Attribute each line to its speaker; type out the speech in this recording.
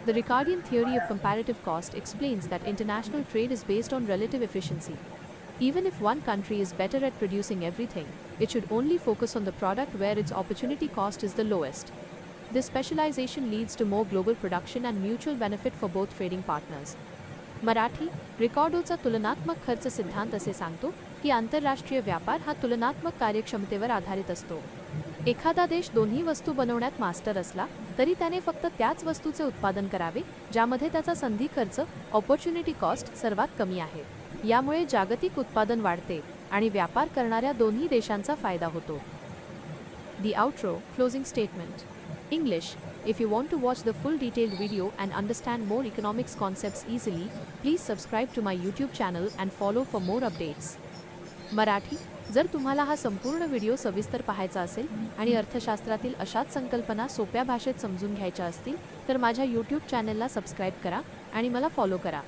Speaker 1: The Ricardian theory of comparative cost explains that international trade is based on relative efficiency. Even if one country is better at producing everything, it should only focus on the product where its opportunity cost is the lowest. This specialization leads to more global production and mutual benefit for both trading partners. Marathi रिकॉर्डोचा तुलनात्मक खर्च सिद्धांत असे सांगतो की आंतरराष्ट्रीय व्यापार हा तुलनात्मक कार्यक्षमतेवर आधारित असतो. एखादा देश दोन्ही वस्तू बनवण्यात मास्टर असला तरी त्याने फक्त त्याच वस्तूचे उत्पादन करावे ज्यामध्ये त्याचा संधी खर्च ऑपॉर्च्युनिटी कॉस्ट सर्वात कमी आहे. यामुळे जागतिक उत्पादन वाढते आणि व्यापार करणाऱ्या दोन्ही देशांचा फायदा होतो. The outro, closing statement. English. If you want to watch the full detailed video and understand more economics concepts easily, please subscribe to my YouTube channel and follow for more updates. Marathi. जर तुम्हाला हा संपूर्ण video सविस्तर पाहायचा असेल आणि अर्थशास्त्रातील अशाच संकल्पना सोप्या भाषेत समजून घ्यायच्या असतील तर माझ्या YouTube चॅनलला सबस्क्राइब करा आणि मला फॉलो करा.